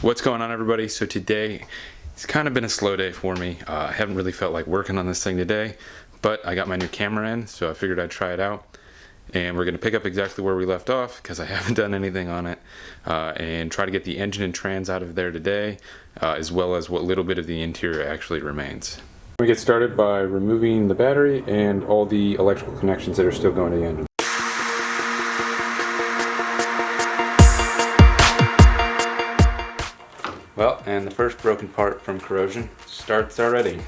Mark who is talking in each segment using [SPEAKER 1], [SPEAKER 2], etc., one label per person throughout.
[SPEAKER 1] What's going on, everybody? So today it's kind of been a slow day for me. I haven't really felt like working on this thing today, but I got my new camera in, so I figured I'd try it out. And we're going to pick up exactly where we left off because I haven't done anything on it, and try to get the engine and trans out of there today, as well as what little bit of the interior actually remains. We get started by removing the battery and all the electrical connections that are still going to the engine. Well, and the first broken part from corrosion starts already.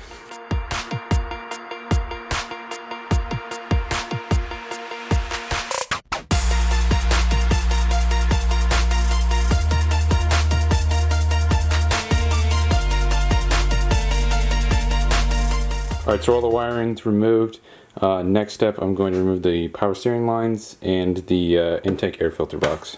[SPEAKER 1] Alright, so all the wiring's removed. Next step, I'm going to remove the power steering lines and the intake air filter box.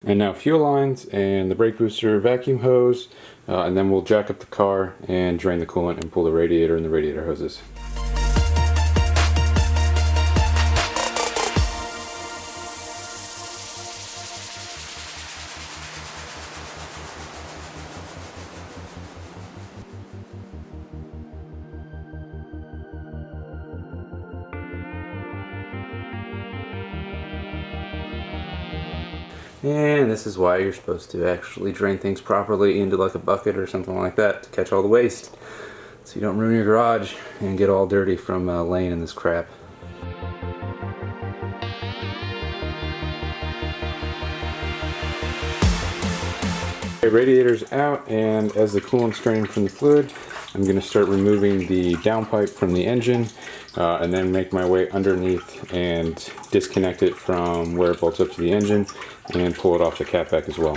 [SPEAKER 1] And now fuel lines and the brake booster vacuum hose, and then we'll jack up the car and drain the coolant and pull the radiator and the radiator hoses. And this is why you're supposed to actually drain things properly into like a bucket or something like that to catch all the waste, so you don't ruin your garage and get all dirty from laying in this crap. Okay, radiator's out, and as the coolant's draining from the fluid, I'm going to start removing the downpipe from the engine, and then make my way underneath and disconnect it from where it bolts up to the engine and pull it off the catback as well.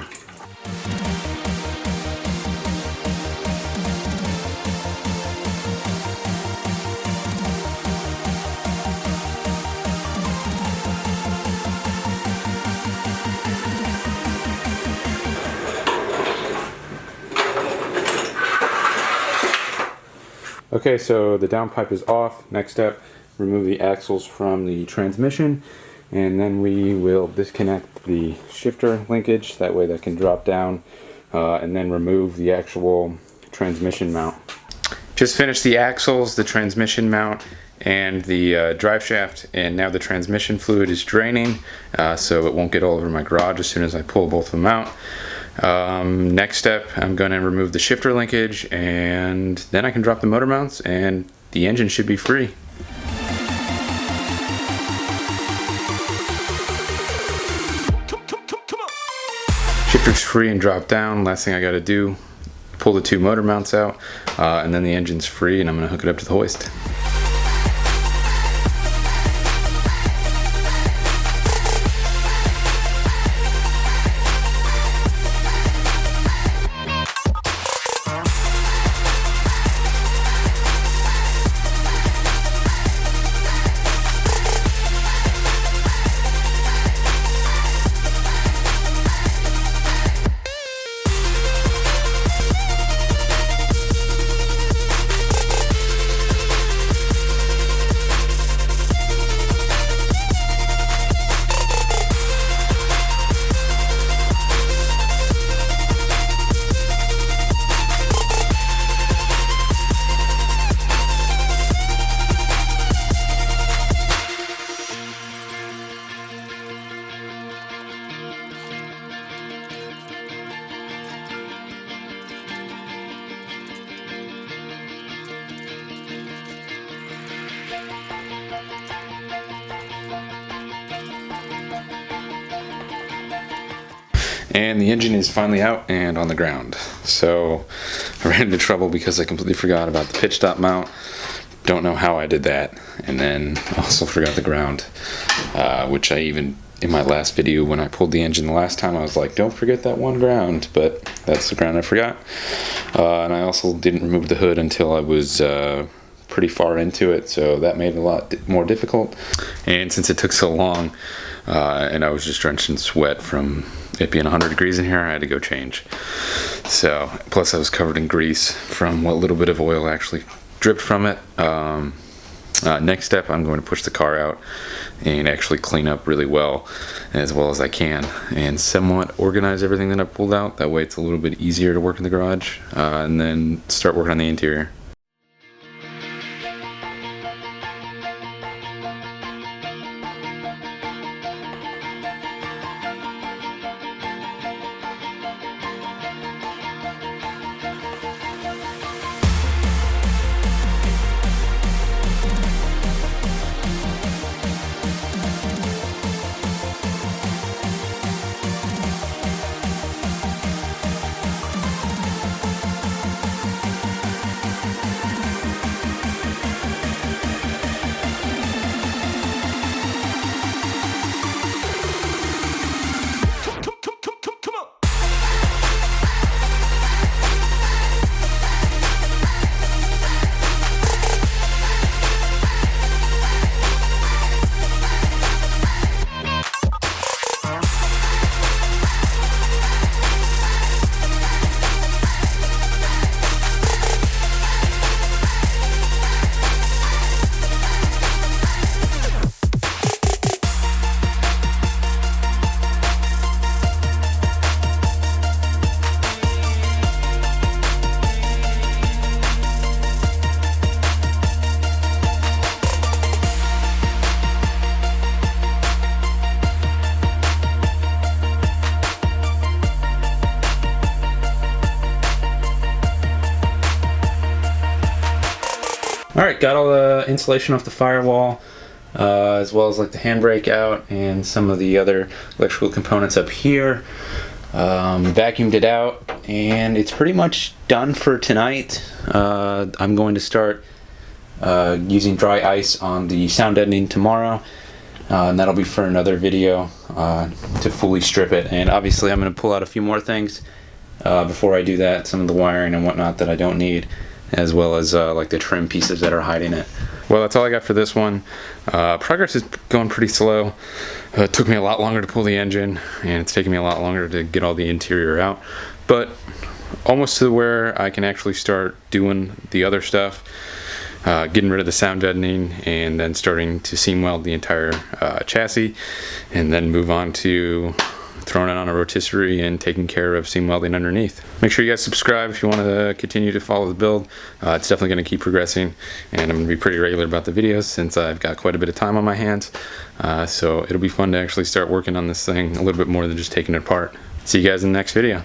[SPEAKER 1] Okay, so the downpipe is off. Next step, remove the axles from the transmission, and then we will disconnect the shifter linkage, that way that can drop down, and then remove the actual transmission mount. Just finished the axles, the transmission mount, and the drive shaft, and now the transmission fluid is draining, so it won't get all over my garage as soon as I pull both of them out. Next step, I'm going to remove the shifter linkage, and then I can drop the motor mounts and the engine should be free. Shifter's free and drop down. Last thing I got to do, pull the two motor mounts out, and then the engine's free, and I'm going to hook it up to the hoist. And the engine is finally out and on the ground. So I ran into trouble because I completely forgot about the pitch stop mount. Don't know how I did that. And then also forgot the ground, which I even, in my last video when I pulled the engine the last time, I was like, don't forget that one ground, but that's the ground I forgot. And I also didn't remove the hood until I was pretty far into it, so that made it a lot more difficult. And since it took so long, and I was just drenched in sweat from it being 100 degrees in here, I had to go change. So, plus I was covered in grease from what little bit of oil actually dripped from it. Next step, I'm going to push the car out and actually clean up really well as I can, and somewhat organize everything that I pulled out. That way it's a little bit easier to work in the garage, and then start working on the interior. Alright, got all the insulation off the firewall, as well as like the handbrake out and some of the other electrical components up here. Vacuumed it out, and it's pretty much done for tonight. I'm going to start using dry ice on the sound deadening tomorrow, and that'll be for another video to fully strip it. And obviously I'm going to pull out a few more things before I do that, some of the wiring and whatnot that I don't need, as well as like the trim pieces that are hiding it. Well, that's all I got for this one. Progress is going pretty slow. It took me a lot longer to pull the engine, and it's taking me a lot longer to get all the interior out, but almost to where I can actually start doing the other stuff, getting rid of the sound deadening, and then starting to seam weld the entire chassis, and then move on to throwing it on a rotisserie and taking care of seam welding underneath. Make sure you guys subscribe if you want to continue to follow the build. It's definitely going to keep progressing, and I'm going to be pretty regular about the videos since I've got quite a bit of time on my hands. So it'll be fun to actually start working on this thing a little bit more than just taking it apart. See you guys in the next video.